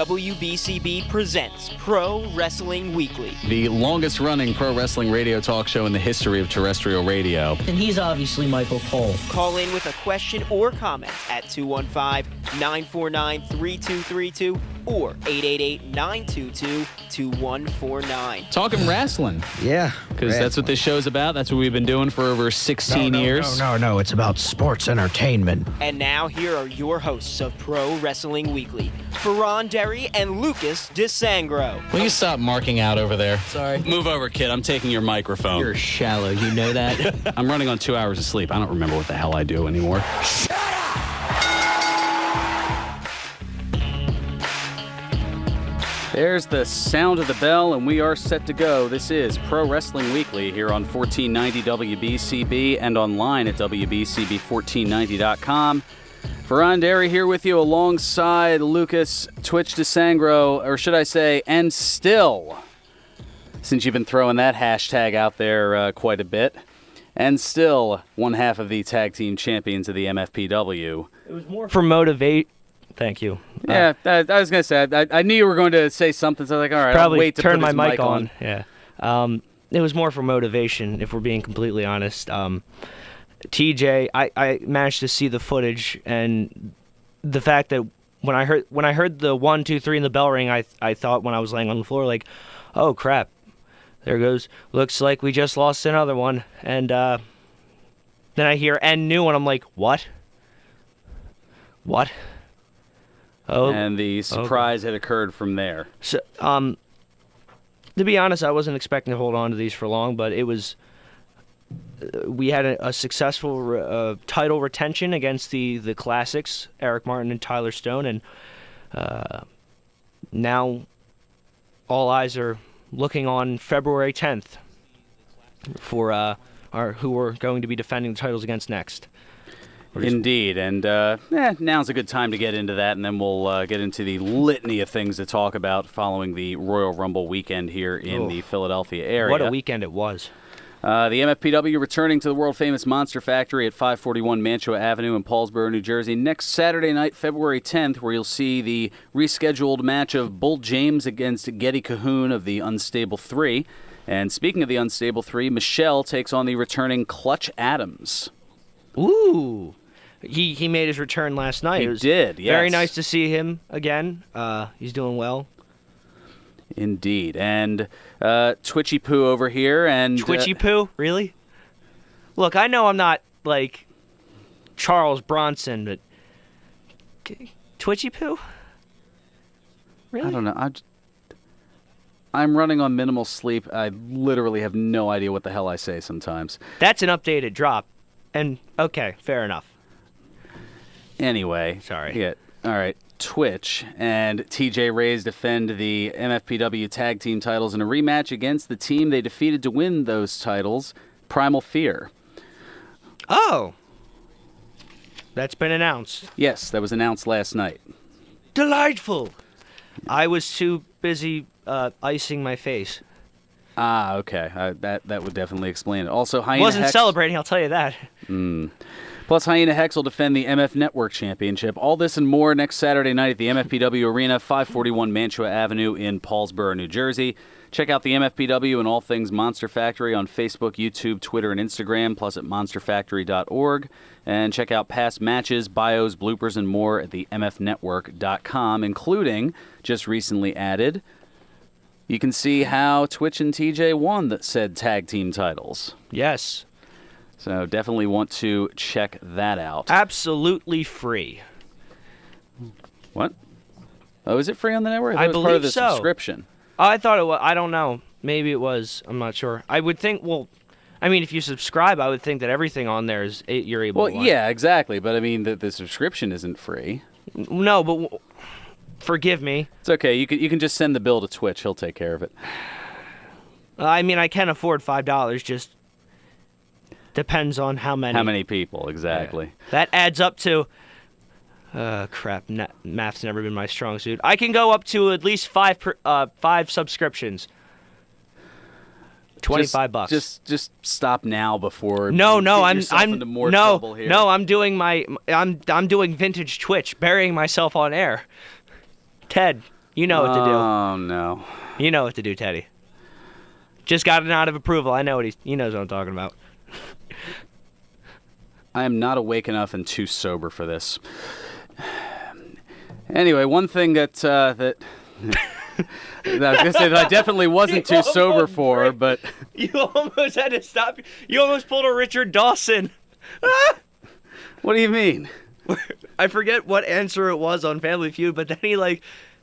WBCB presents Pro Wrestling Weekly. The longest-running pro wrestling radio talk show in the history of terrestrial radio. And he's obviously Michael Cole. Call in with a question or comment at 215-949-3232 or 888-922-2149. Talking wrestling. Yeah. Because that's what this show's about. That's what we've been doing for over 16 years. No. It's about sports entertainment. And now here are your hosts of Pro Wrestling Weekly, Fearon and Lucas DeSangro. Will you stop marking out over there? Sorry. Move over, kid. I'm taking your microphone. You're shallow, you know that? I'm running on 2 hours of sleep. I don't remember what the hell I do anymore. Shut up! There's the sound of the bell, and we are set to go. This is Pro Wrestling Weekly here on 1490 WBCB and online at WBCB1490.com. Fearon Derry here with you alongside Lucas Twitch DeSangro, or should I say, and still, since you've been throwing that hashtag out there quite a bit, and still one half of the tag team champions of the MFPW. It was more for motivate. Thank you. Yeah, I was going to say, I knew you were going to say something, so I was like, all right, probably I'll wait to turn put my his mic on. Yeah. It was more for motivation, if we're being completely honest. TJ, I managed to see the footage, and the fact that when I heard the 1, 2, 3 in the bell ring, I thought when I was laying on the floor, like, oh crap, there goes, looks like we just lost another one. And then I hear and new, and I'm like, what? Oh, and the surprise had occurred from there. So, to be honest, I wasn't expecting to hold on to these for long, but it was. We had a successful title retention against the classics, Eric Martin and Tyler Stone, and now all eyes are looking on February 10th for who we're going to be defending the titles against next. Indeed, and now's a good time to get into that, and then we'll get into the litany of things to talk about following the Royal Rumble weekend here in the Philadelphia area. What a weekend it was. The MFPW returning to the world-famous Monster Factory at 541 Mantua Avenue in Paulsboro, New Jersey, next Saturday night, February 10th, where you'll see the rescheduled match of Bull James against Getty Cahoon of the Unstable 3. And speaking of the Unstable 3, Michelle takes on the returning Clutch Adams. Ooh. He made his return last night. He did, yes. Very nice to see him again. He's doing well. Indeed. And Twitchy Poo over here. And Twitchy Poo? Really? Look, I know I'm not, like, Charles Bronson, but Twitchy Poo? Really? I don't know. I'm running on minimal sleep. I literally have no idea what the hell I say sometimes. That's an updated drop. And, okay, fair enough. Anyway. Sorry. Yeah. All right. Twitch and TJ Rays defend the MFPW tag team titles in a rematch against the team they defeated to win those titles, Primal Fear. Oh. That's been announced. Yes, that was announced last night. Delightful. I was too busy icing my face. Ah, okay. That would definitely explain it. Also, Hyena Wasn't Hex... celebrating, I'll tell you that. Plus, Hyena Hex will defend the MF Network Championship. All this and more next Saturday night at the MFPW Arena, 541 Mantua Avenue in Paulsboro, New Jersey. Check out the MFPW and all things Monster Factory on Facebook, YouTube, Twitter, and Instagram, plus at monsterfactory.org. And check out past matches, bios, bloopers, and more at the mfnetwork.com, including, just recently added, you can see how Twitch and TJ won that said tag team titles. Yes. So definitely want to check that out. Absolutely free. What? Oh, is it free on the network? I thought it was part of the believe so. subscription. I thought it was. I don't know. Maybe it was. I'm not sure. I would think, well, I mean, if you subscribe, I would think that everything on there is you're able to watch. Yeah, exactly. But I mean, the subscription isn't free. No, but forgive me. It's okay. You can just send the bill to Twitch. He'll take care of it. I mean, I can afford $5. Just depends on how many. How many people, exactly. Yeah. That adds up to... crap. Math's never been my strong suit. I can go up to at least five subscriptions. $25. Just stop now before. No, I'm into more trouble here. No, I'm doing vintage Twitch, burying myself on air. Ted, You know what to do. Oh, no. You know what to do, Teddy. Just got a nod of approval. I know he knows what I'm talking about. I am not awake enough and too sober for this. Anyway, one thing that I was going to say that I definitely wasn't too sober for, but... You almost had to stop. You almost pulled a Richard Dawson. What do you mean? I forget what answer it was on Family Feud, but then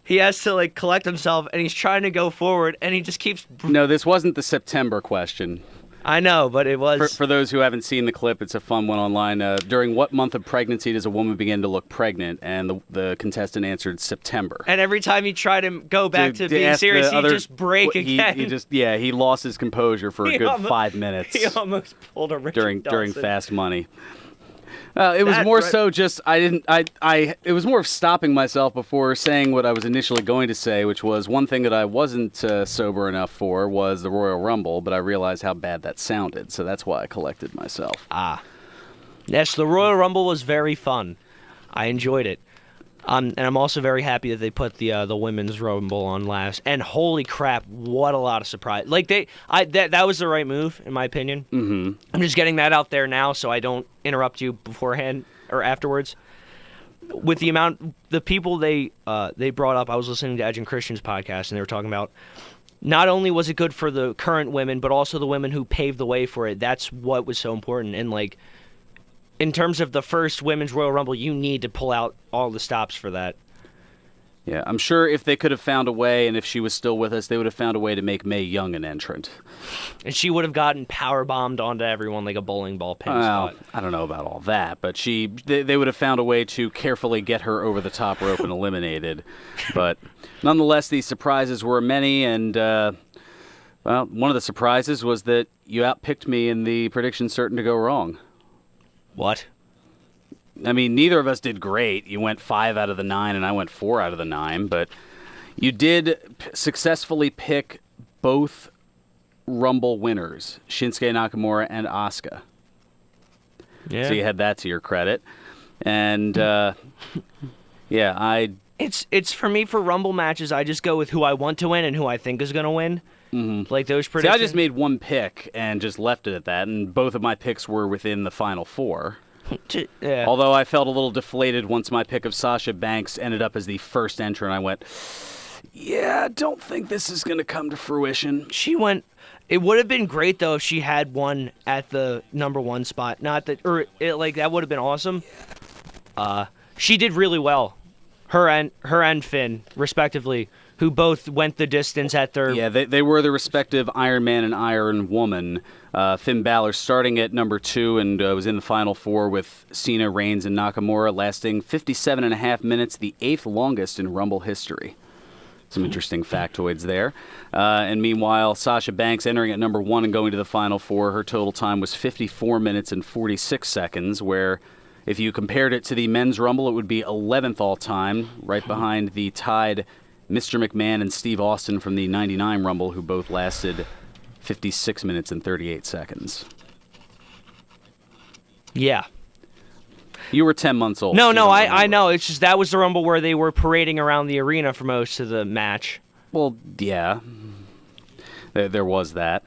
he has to collect himself, and he's trying to go forward, and he just keeps... No, this wasn't the September question. I know, but it was... For those who haven't seen the clip, it's a fun one online. During what month of pregnancy does a woman begin to look pregnant? And the contestant answered September. And every time he tried to go back to being serious, he'd just break again. He lost his composure for a good 5 minutes. He almost pulled a Richard during Dawson. Fast Money. It was more so just it was more of stopping myself before saying what I was initially going to say, which was one thing that I wasn't sober enough for was the Royal Rumble, but I realized how bad that sounded, so that's why I collected myself. Yes, the Royal Rumble was very fun. I enjoyed it. And I'm also very happy that they put the Women's Rumble on last. And holy crap, what a lot of surprise! That was the right move, in my opinion. Mm-hmm. I'm just getting that out there now, so I don't interrupt you beforehand or afterwards. With the people they brought up, I was listening to Edge and Christian's podcast, and they were talking about not only was it good for the current women, but also the women who paved the way for it. That's what was so important, and in terms of the first Women's Royal Rumble, you need to pull out all the stops for that. Yeah, I'm sure if they could have found a way, and if she was still with us, they would have found a way to make Mae Young an entrant. And she would have gotten power-bombed onto everyone like a bowling ball pin spot. I don't know about all that, but they would have found a way to carefully get her over the top rope and eliminated. But nonetheless, these surprises were many, and one of the surprises was that you outpicked me in the prediction certain to go wrong. What? I mean, neither of us did great. You went 5 out of the 9, and I went 4 out of the 9. But you did successfully pick both Rumble winners, Shinsuke Nakamura and Asuka. Yeah. So you had that to your credit. And, It's for me, for Rumble matches, I just go with who I want to win and who I think is going to win. Mm-hmm. Like those predictions. See, I just made one pick and just left it at that, and both of my picks were within the final 4. Yeah. Although I felt a little deflated once my pick of Sasha Banks ended up as the first entrant. I went, I don't think this is going to come to fruition. It would have been great, though, if she had won at the number 1 spot. That would have been awesome. She did really well. Her and Finn, respectively, who both went the distance at their... Yeah, they were the respective Iron Man and Iron Woman. Finn Balor starting at number 2 and was in the final 4 with Cena, Reigns, and Nakamura, lasting 57.5 minutes, the 8th longest in Rumble history. Some interesting factoids there. And meanwhile, Sasha Banks entering at number 1 and going to the final 4, her total time was 54 minutes and 46 seconds, where... If you compared it to the Men's Rumble, it would be 11th all-time, right behind the tied Mr. McMahon and Steve Austin from the 99 Rumble, who both lasted 56 minutes and 38 seconds. Yeah. You were 10 months old. No, I know. It's just that was the Rumble where they were parading around the arena for most of the match. Well, yeah. There was that.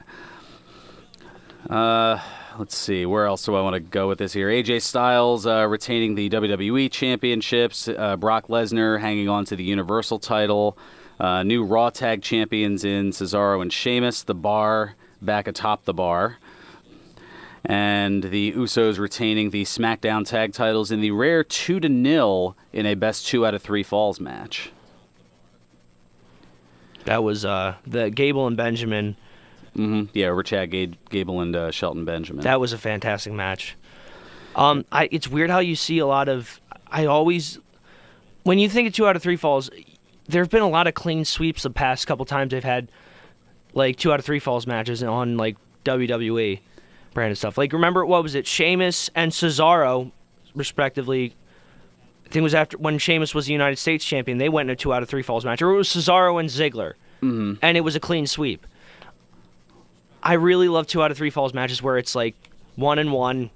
Let's see, where else do I want to go with this here? AJ Styles retaining the WWE Championships, Brock Lesnar hanging on to the Universal title, new Raw Tag Champions in Cesaro and Sheamus, The Bar back atop the bar, and the Usos retaining the SmackDown Tag titles in the rare 2-0 in a best 2 out of 3 falls match. That was the Gable and Benjamin... Mm-hmm. Yeah, Chad Gable and Shelton Benjamin. That was a fantastic match. It's weird how you see a lot of... When you think of 2 out of 3 falls, there have been a lot of clean sweeps the past couple times they've had 2 out of 3 falls matches on WWE branded stuff. Remember, what was it? Sheamus and Cesaro, respectively. I think it was after when Sheamus was the United States champion. They went in a 2 out of 3 falls match. Or it was Cesaro and Ziggler. Mm-hmm. And it was a clean sweep. I really love 2 out of 3 falls matches where it's 1-1.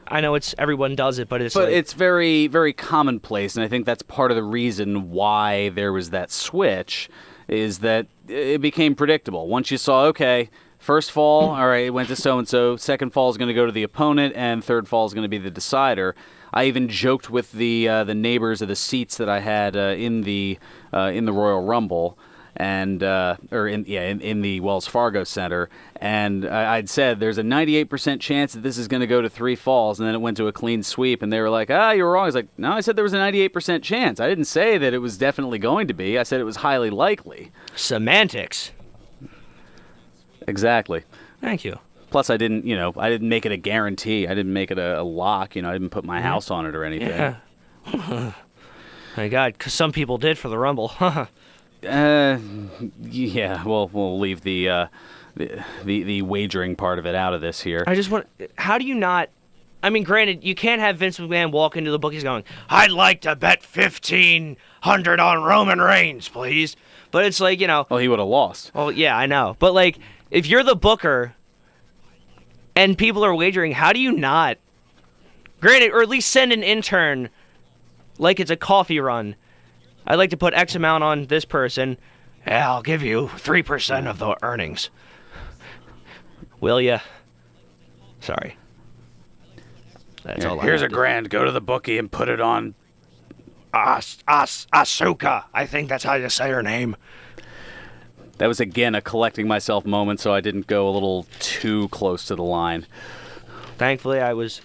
I know everyone does it, but it's it's very, very commonplace, and I think that's part of the reason why there was that switch, is that it became predictable. Once you saw, okay, first fall, all right, it went to so-and-so, second fall is going to go to the opponent, and third fall is going to be the decider. I even joked with the neighbors of the seats that I had in the Royal Rumble, and in the Wells Fargo Center, and I'd said there's a 98% chance that this is going to go to 3 falls, and then it went to a clean sweep, and they were like, you were wrong. I was like, no, I said there was a 98% chance. I didn't say that it was definitely going to be. I said it was highly likely. Semantics. Exactly. Thank you. Plus, I didn't make it a guarantee. I didn't make it a lock. I didn't put my house on it or anything. Yeah. My God, because some people did for the Rumble. Yeah. Well, we'll leave the wagering part of it out of this here. I just want. How do you not? I mean, granted, you can't have Vince McMahon walk into the bookies going, "I'd like to bet $1,500 on Roman Reigns, please." But it's like, Well, he would have lost. Well, yeah, I know. But like, if you're the booker and people are wagering, how do you not? Granted, or at least send an intern like it's a coffee run. I'd like to put X amount on this person. Yeah, I'll give you 3% of the earnings. Will ya? Sorry. That's all. Here's a grand. Go to the bookie and put it on Asuka. I think that's how you say her name. That was, again, a collecting myself moment, so I didn't go a little too close to the line. Thankfully, I was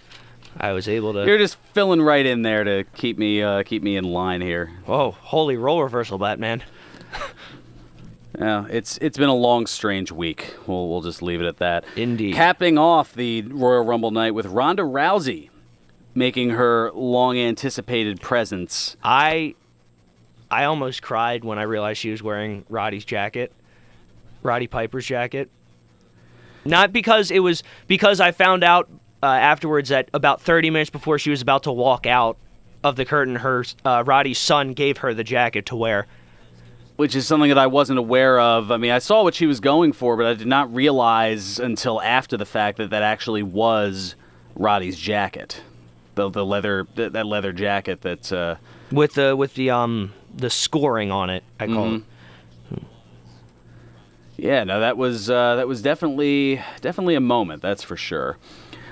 able to. You're just filling right in there to keep me in line here. Oh, holy role reversal, Batman. Yeah, it's been a long, strange week. We'll just leave it at that. Indeed. Capping off the Royal Rumble night with Ronda Rousey making her long-anticipated presence. I almost cried when I realized she was wearing Roddy Piper's jacket. Not because because I found out afterwards that about 30 minutes before she was about to walk out of the curtain, Roddy's son gave her the jacket to wear. Which is something that I wasn't aware of. I mean, I saw what she was going for, but I did not realize until after the fact that actually was Roddy's jacket. The leather jacket that with the scoring on it, I call it. Yeah, no, that was definitely a moment, that's for sure.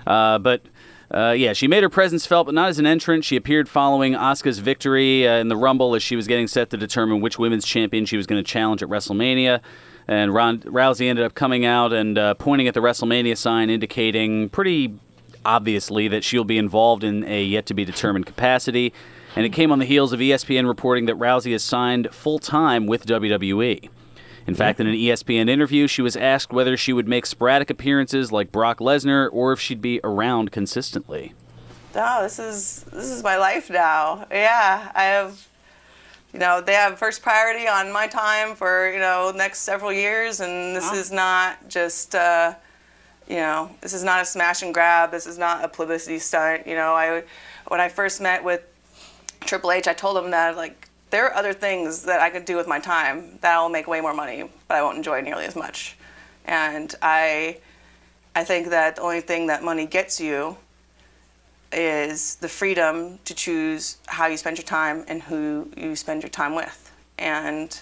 She made her presence felt, but not as an entrant. She appeared following Asuka's victory in the Rumble as she was getting set to determine which women's champion she was going to challenge at WrestleMania. And Rousey ended up coming out and pointing at the WrestleMania sign, indicating pretty obviously that she'll be involved in a yet-to-be-determined capacity. And it came on the heels of ESPN reporting that Rousey is signed full-time with WWE. In fact, in an ESPN interview, she was asked whether she would make sporadic appearances like Brock Lesnar or if she'd be around consistently. No, this is my life now. Yeah, I have, they have first priority on my time for, next several years, and this is not just, this is not a smash and grab. This is not a publicity stunt. When I first met with Triple H, I told him that, there are other things that I could do with my time that will make way more money, but I won't enjoy nearly as much. And I think that the only thing that money gets you is the freedom to choose how you spend your time and who you spend your time with. And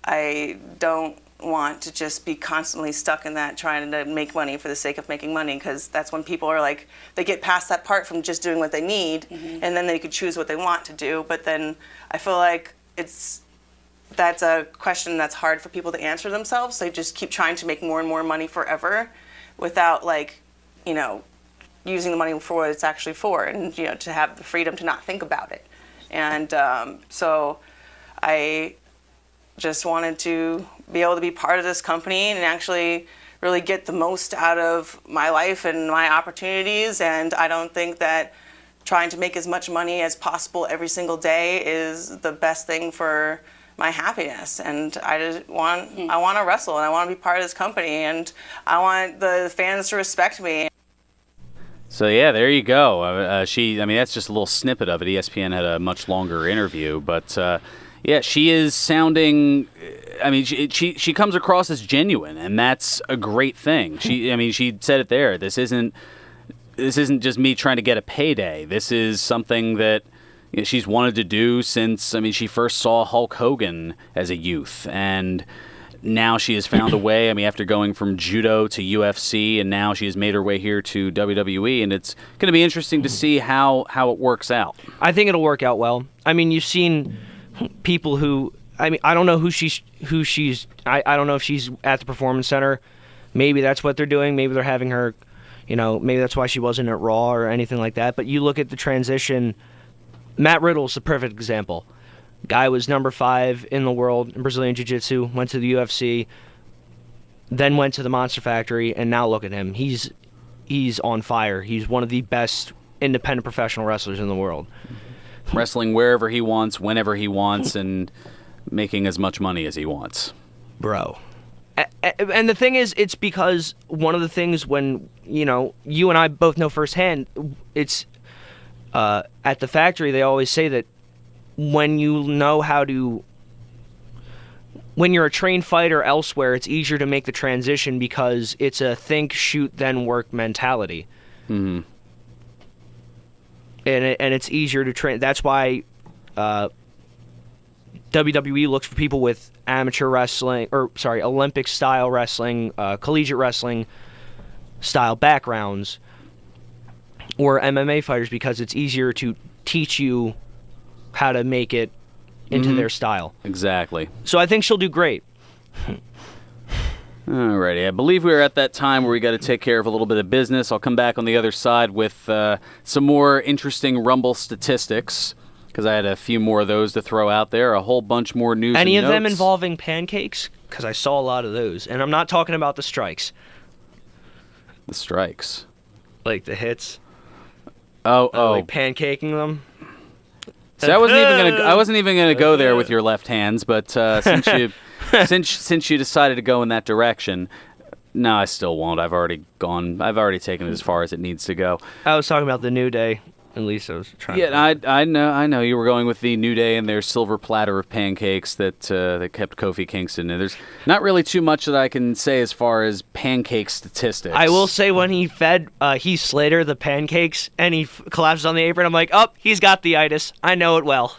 I don't want to just be constantly stuck in that trying to make money for the sake of making money, because that's when people are they get past that part from just doing what they need, and then they could choose what they want to do. But then I feel like that's a question that's hard for people to answer themselves. They just keep trying to make more and more money forever without using the money for what it's actually for, and to have the freedom to not think about it. And so I just wanted to be able to be part of this company and actually really get the most out of my life and my opportunities. And I don't think that trying to make as much money as possible every single day is the best thing for my happiness. And I want to wrestle, and I want to be part of this company, and I want the fans to respect me. So yeah, there you go. That's just a little snippet of it. ESPN had a much longer interview, but she is sounding. She comes across as genuine, and that's a great thing. She said it there. This isn't this isn't just me trying to get a payday. This is something that she's wanted to do since, she first saw Hulk Hogan as a youth, and now she has found a way. After going from judo to UFC, and now she has made her way here to WWE, and it's going to be interesting to see how it works out. I think it'll work out well. You've seen people who, I don't know who she's. I don't know if she's at the Performance Center. Maybe that's what they're doing. Maybe they're having her, maybe that's why she wasn't at Raw or anything like that. But you look at the transition. Matt Riddle's the perfect example. Guy was number 5 in the world in Brazilian Jiu-Jitsu, went to the UFC, then went to the Monster Factory, and now look at him. He's on fire. He's one of the best independent professional wrestlers in the world. Wrestling wherever he wants, whenever he wants, and making as much money as he wants. Bro. And the thing is, it's because one of the things when, you and I both know firsthand, it's at the factory, they always say that when you're a trained fighter elsewhere, it's easier to make the transition because it's a think, shoot, then work mentality. Mm-hmm. And it's easier to train. That's why WWE looks for people with amateur wrestling, Olympic style wrestling, collegiate wrestling style backgrounds, or MMA fighters, because it's easier to teach you how to make it into their style. Exactly. So I think she'll do great. Alrighty, I believe we're at that time where we got to take care of a little bit of business. I'll come back on the other side with some more interesting Rumble statistics, because I had a few more of those to throw out there, a whole bunch more news Any and of them notes. involving pancakes? Because I saw a lot of those. And I'm not talking about the strikes. The strikes. Like the hits. Oh. Like pancaking them. So I wasn't even gonna go there with your left hands, but since you decided to go in that direction, no, I still won't. I've already taken it as far as it needs to go. I was talking about the New Day. At least I was trying. Yeah, I know you were going with the New Day and their silver platter of pancakes that kept Kofi Kingston. And there's not really too much that I can say as far as pancake statistics. I will say when he fed Heath Slater the pancakes and he collapses on the apron, I'm like, oh, he's got the itis. I know it well.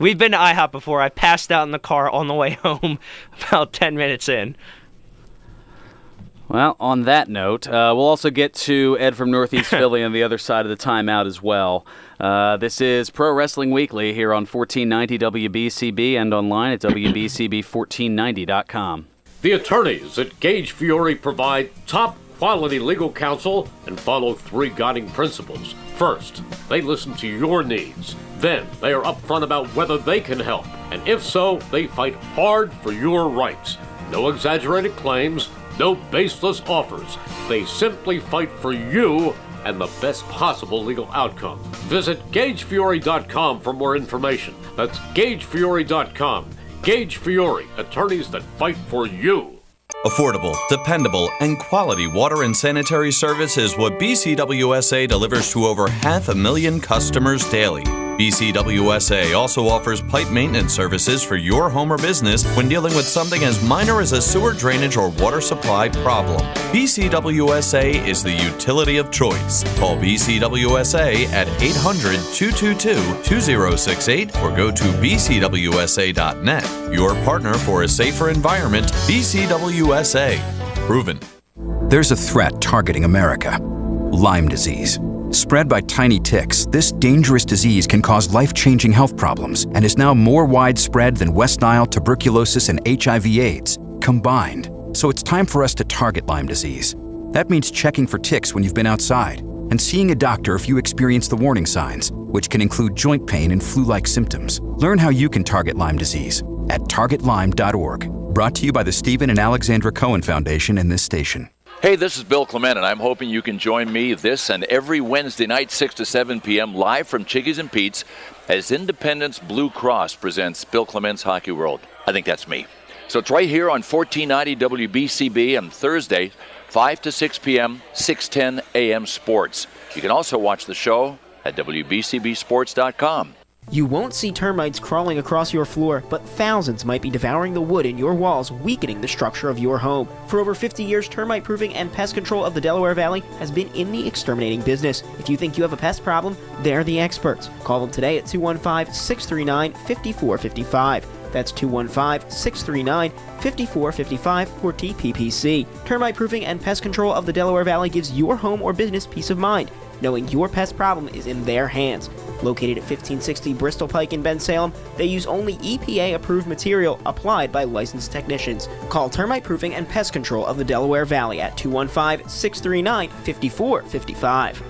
We've been to IHOP before. I passed out in the car on the way home about 10 minutes in. Well, on that note, we'll also get to Ed from Northeast Philly on the other side of the timeout as well. This is Pro Wrestling Weekly here on 1490 WBCB and online at WBCB1490.com. The attorneys at Gage Fiore provide top quality legal counsel and follow 3 guiding principles. First, they listen to your needs. Then, they are upfront about whether they can help. And if so, they fight hard for your rights. No exaggerated claims. No baseless offers. They simply fight for you and the best possible legal outcome. Visit GageFiore.com for more information. That's GageFiore.com. Gage Fiore, attorneys that fight for you. Affordable, dependable, and quality water and sanitary service is what BCWSA delivers to over 500,000 customers daily. BCWSA also offers pipe maintenance services for your home or business when dealing with something as minor as a sewer drainage or water supply problem. BCWSA is the utility of choice. Call BCWSA at 800-222-2068 or go to bcwsa.net. Your partner for a safer environment, BCWSA. Proven. There's a threat targeting America. Lyme disease. Spread by tiny ticks, this dangerous disease can cause life-changing health problems and is now more widespread than West Nile, tuberculosis, and HIV/AIDS combined. So it's time for us to target Lyme disease. That means checking for ticks when you've been outside and seeing a doctor if you experience the warning signs, which can include joint pain and flu-like symptoms. Learn how you can target Lyme disease at targetlyme.org. Brought to you by the Stephen and Alexandra Cohen Foundation and this station. Hey, this is Bill Clement, and I'm hoping you can join me this and every Wednesday night, 6 to 7 p.m., live from Chickies and Pete's as Independence Blue Cross presents Bill Clement's Hockey World. I think that's me. So it's right here on 1490 WBCB on Thursday, 5 to 6 p.m., 610 a.m. Sports. You can also watch the show at WBCBsports.com. You won't see termites crawling across your floor, but thousands might be devouring the wood in your walls, weakening the structure of your home. For over 50 years, termite proofing and pest control of the Delaware Valley has been in the exterminating business. If you think you have a pest problem, they're the experts. Call them today at 215-639-5455. That's 215-639-5455 for TPPC. Termite proofing and pest control of the Delaware Valley gives your home or business peace of mind, knowing your pest problem is in their hands. Located at 1560 Bristol Pike in Bensalem, they use only EPA-approved material applied by licensed technicians. Call Termite Proofing and Pest Control of the Delaware Valley at 215-639-5455.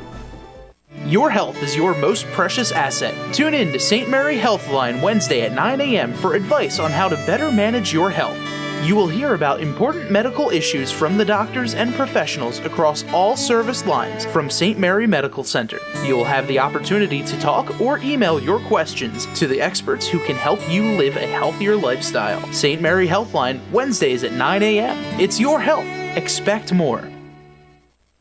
Your health is your most precious asset. Tune in to St. Mary Healthline Wednesday at 9 a.m. for advice on how to better manage your health. You will hear about important medical issues from the doctors and professionals across all service lines from St. Mary Medical Center. You will have the opportunity to talk or email your questions to the experts who can help you live a healthier lifestyle. St. Mary Healthline, Wednesdays at 9 a.m. It's your health. Expect more.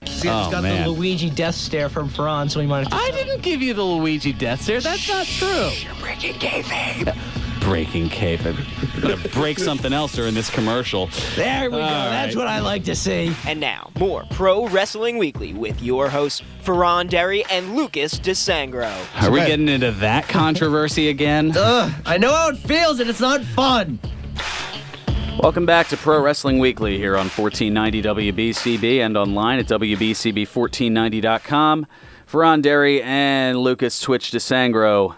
He's got the Luigi death stare from Fearon, so he might have I didn't give you the Luigi death stare. That's not true. You're breaking kayfabe. Breaking cape. I'm gonna break something else during this commercial. There we go. That's what I like to see. And now, more Pro Wrestling Weekly with your hosts, Fearon Derry and Lucas DeSangro. Are we getting into that controversy again? I know how it feels, and it's not fun. Welcome back to Pro Wrestling Weekly here on 1490 WBCB and online at WBCB1490.com. Fearon Derry and Lucas Twitch DeSangro.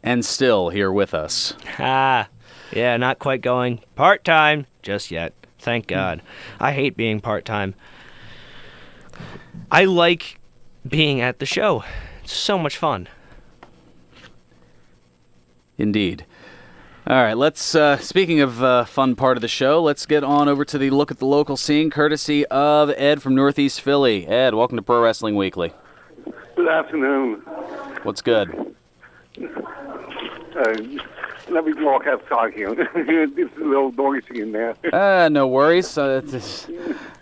And still here with us. Yeah, not quite going part-time just yet. Thank God. I hate being part-time. I like being at the show. It's so much fun. Indeed. All right, let's, speaking of fun part of the show, let's get on over to the look at the local scene, courtesy of Ed from Northeast Philly. Ed, welcome to Pro Wrestling Weekly. Good afternoon. What's good? Let me walk outside here. It's a little noisy in there. No worries. It's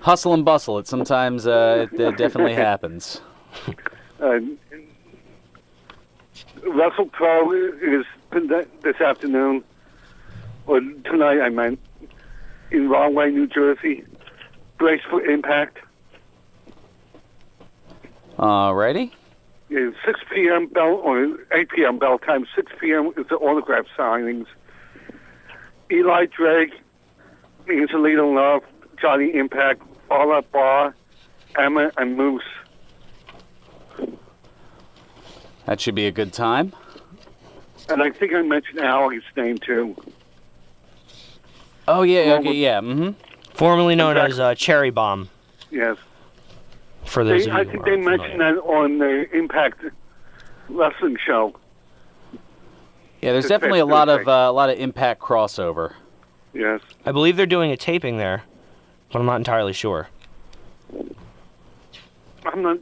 hustle and bustle. It sometimes it definitely happens. Wrestle Pro is this afternoon, or tonight I meant, in Rahway, New Jersey. Brace for Impact. Alrighty. 6 p.m. bell or 8 p.m. bell time. 6 p.m. is the autograph signings. Eli Drake, Angelina Love, Johnny Impact, Paula Barr, Emma, and Moose. That should be a good time. And I think I mentioned Allie's name too. Oh yeah, okay, yeah. Mm-hmm. Formerly known as Cherry Bomb. Yes. For those I think they mentioned that on the Impact Wrestling show. Yeah, there's definitely a lot of Impact crossover. Yes. I believe they're doing a taping there, but I'm not entirely sure. I'm not.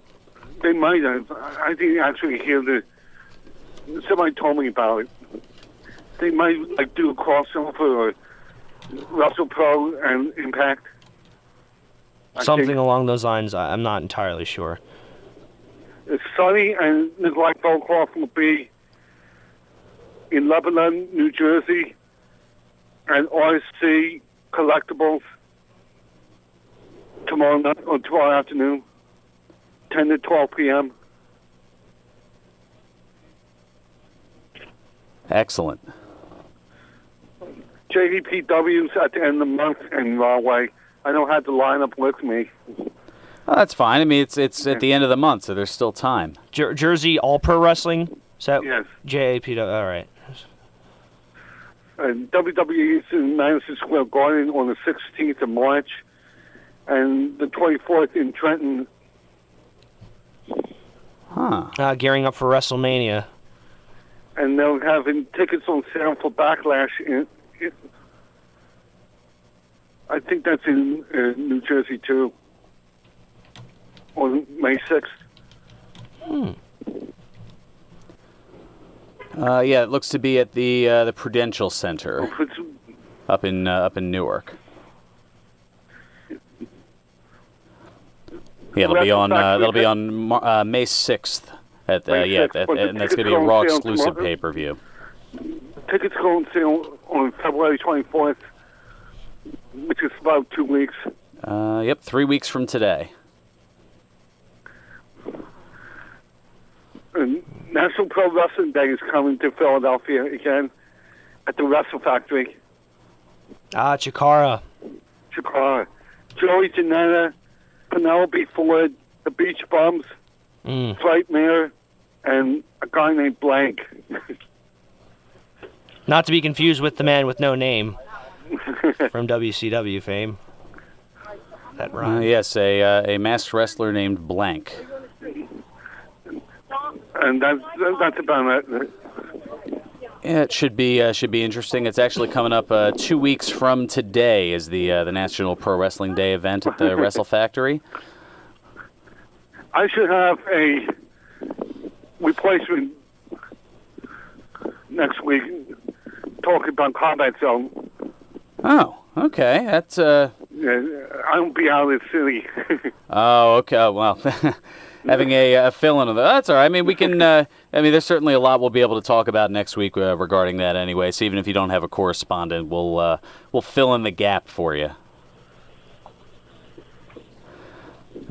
They might have. I didn't actually hear somebody told me about it. They might do a crossover or Wrestle Pro and Impact. Something along those lines. I'm not entirely sure. Sonny and Nikolai Volkov will be in Lebanon, New Jersey, and RSC Collectibles tomorrow afternoon, 10 to 12 p.m. Excellent. JDPW's at the end of the month in Rahway. I don't have the lineup with me. Oh, that's fine. I mean, it's at the end of the month, so there's still time. Jersey All Pro Wrestling? Is that yes. JAPW? All right. And WWE's in Madison Square Garden on the 16th of March and the 24th in Trenton. Huh. Gearing up for WrestleMania. And they're having tickets on sale for Backlash. I think that's in New Jersey, too, on May 6th. Yeah, it looks to be at the Prudential Center up in Newark. Yeah, that'll be on May 6th And that's going to be a Raw exclusive pay-per-view. Tickets go on sale on February 24th, which is about 2 weeks. 3 weeks from today. And National Pro Wrestling Day is coming to Philadelphia again at the Wrestle Factory. Chikara. Joey Janela, Penelope Ford, the Beach Bums, Frightmare, and a guy named Blank. Not to be confused with the man with no name from WCW fame. That rhymes. Yes, a masked wrestler named Blank. And that's about it. Yeah, it should be interesting. It's actually coming up 2 weeks from today is the National Pro Wrestling Day event at the Wrestle Factory. I should have a replacement next week talking about Combat Zone. Oh, okay. That's Yeah, I won't be out of the city. Oh, okay. Well, having a fill-in of that. That's all right. I mean, we can. There's certainly a lot we'll be able to talk about next week regarding that anyway. So even if you don't have a correspondent, we'll fill in the gap for you.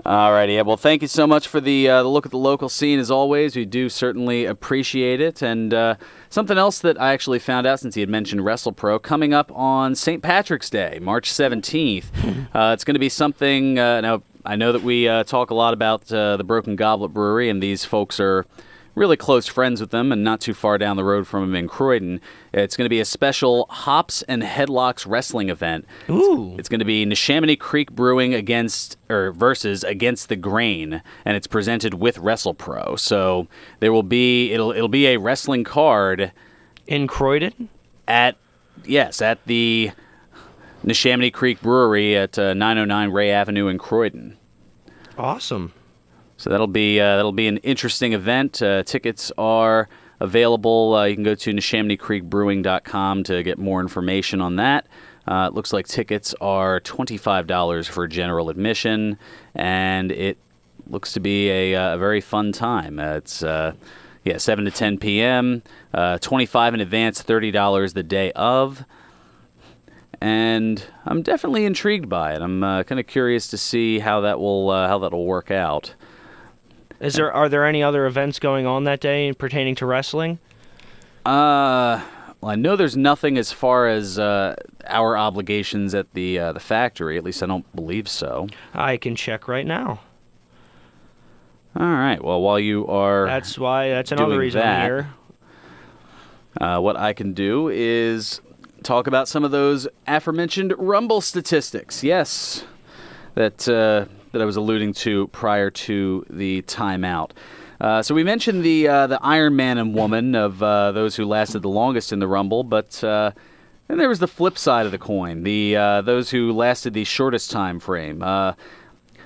All righty. Yeah, well, thank you so much for the look at the local scene. As always, we do certainly appreciate it. And something else that I actually found out since he had mentioned WrestlePro, coming up on St. Patrick's Day, March 17th. It's going to be something. Now, I know that we talk a lot about the Broken Goblet Brewery, and these folks are really close friends with them and not too far down the road from them in Croydon. It's going to be a special Hops and Headlocks wrestling event. Ooh. It's going to be Neshaminy Creek Brewing versus Against the Grain, and it's presented with WrestlePro. So there will be it'll be a wrestling card in Croydon at the Neshaminy Creek Brewery at 909 Ray Avenue in Croydon. Awesome. So that'll be an interesting event. Tickets are available. You can go to NeshaminyCreekBrewing.com to get more information on that. It looks like tickets are $25 for general admission, and it looks to be a very fun time. It's 7 to 10 p.m., $25 in advance, $30 the day of. And I'm definitely intrigued by it. I'm kind of curious to see how that will work out. Are there any other events going on that day pertaining to wrestling? Well, I know there's nothing as far as our obligations at the factory. At least I don't believe so. I can check right now. All right. Well, while you are that's another reason I'm here. What I can do is talk about some of those aforementioned Rumble statistics. Yes, that I was alluding to prior to the timeout. So we mentioned the Iron Man and Woman of those who lasted the longest in the Rumble, but then there was the flip side of the coin, the those who lasted the shortest time frame.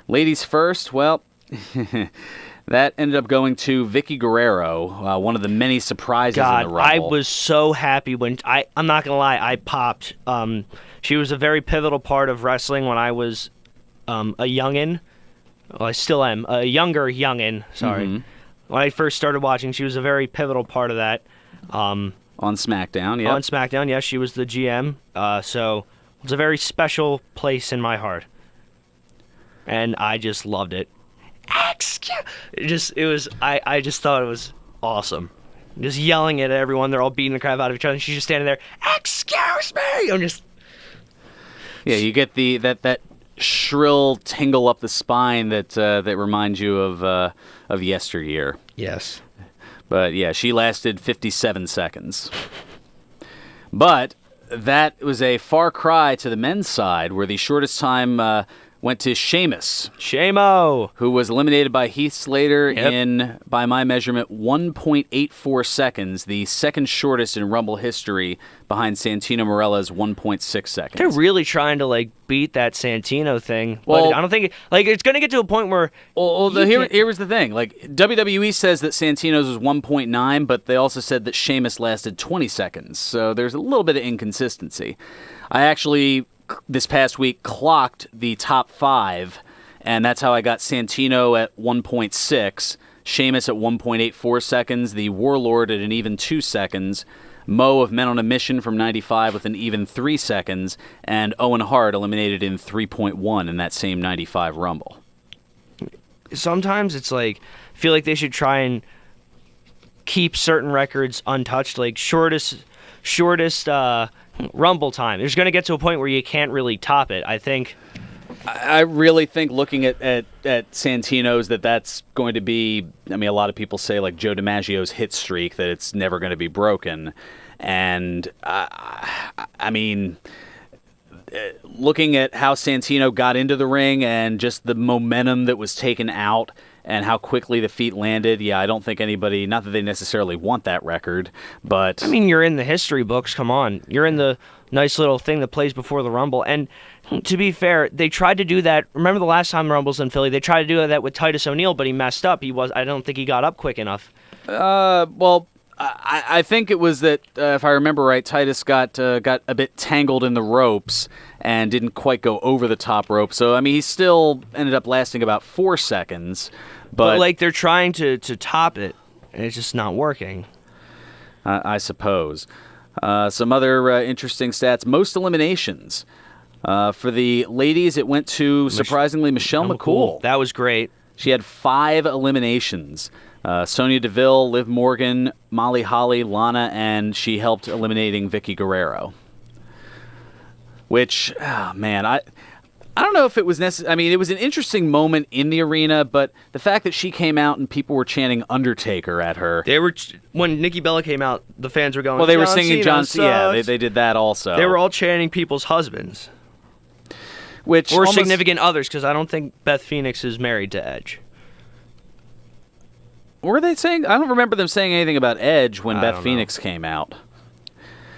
Ladies first, well, that ended up going to Vicky Guerrero, one of the many surprises in the Rumble. I was so happy when I'm not gonna lie, I popped. She was a very pivotal part of wrestling when I was a youngin'. Well, I still am a younger youngin'. Sorry. Mm-hmm. When I first started watching, she was a very pivotal part of that. On SmackDown, yeah. On SmackDown, yes, she was the GM. So it was a very special place in my heart, and I just loved it. I just thought it was awesome. Just yelling at everyone, they're all beating the crap out of each other, and she's just standing there. Excuse me! I'm just. Yeah, you get that shrill tingle up the spine that reminds you of yesteryear. Yes. But yeah, she lasted 57 seconds. But that was a far cry to the men's side, where the shortest time went to Sheamus. Shamo! Who was eliminated by Heath Slater in, by my measurement, 1.84 seconds, the second shortest in Rumble history, behind Santino Marella's 1.6 seconds. They're really trying to beat that Santino thing. Well, but I don't think it's going to get to a point where. Here was the thing. WWE says that Santino's was 1.9, but they also said that Sheamus lasted 20 seconds. So there's a little bit of inconsistency. I actually, this past week, clocked the top 5, and that's how I got Santino at 1.6, Sheamus at 1.84 seconds, the Warlord at an even 2 seconds, Mo of Men on a Mission from 95 with an even 3 seconds, and Owen Hart eliminated in 3.1 in that same 95 Rumble. Sometimes it's like, I feel like they should try and keep certain records untouched, like shortest Rumble time. There's going to get to a point where you can't really top it, I think. I really think looking at Santino's that's going to be, I mean, a lot of people say like Joe DiMaggio's hit streak, that it's never going to be broken. And I mean, looking at how Santino got into the ring and just the momentum that was taken out and how quickly the feet landed, yeah, I don't think anybody, not that they necessarily want that record, but... I mean, you're in the history books, come on. You're in the nice little thing that plays before the Rumble. And to be fair, they tried to do that. Remember the last time the Rumble's in Philly? They tried to do that with Titus O'Neil, but he messed up. I don't think he got up quick enough. Well, I think it was that, if I remember right, Titus got a bit tangled in the ropes and didn't quite go over the top rope. So, I mean, he still ended up lasting about 4 seconds. But like, they're trying to top it, and it's just not working. I suppose. Some other interesting stats. Most eliminations. For the ladies, it went to, surprisingly, Michelle McCool. That was great. She had 5 eliminations. Sonya Deville, Liv Morgan, Molly Holly, Lana, and she helped eliminating Vicky Guerrero. Which, oh man, I don't know if it was necessary. I mean, it was an interesting moment in the arena, but the fact that she came out and people were chanting Undertaker at her. They were when Nikki Bella came out, the fans were going. Well, they were singing John Cena. Yeah, they did that also. They were all chanting people's husbands, or significant others, because I don't think Beth Phoenix is married to Edge. Were they saying? I don't remember them saying anything about Edge when Beth Phoenix came out.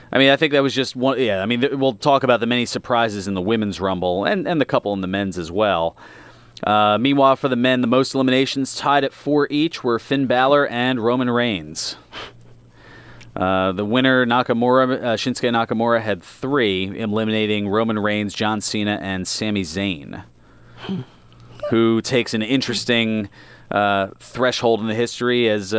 I mean, I think that was just one. Yeah, I mean, we'll talk about the many surprises in the women's Rumble and the couple in the men's as well. Meanwhile, for the men, the most eliminations tied at 4 each were Finn Balor and Roman Reigns. The winner, Shinsuke Nakamura, had 3, eliminating Roman Reigns, John Cena, and Sami Zayn, who takes an interesting threshold in the history as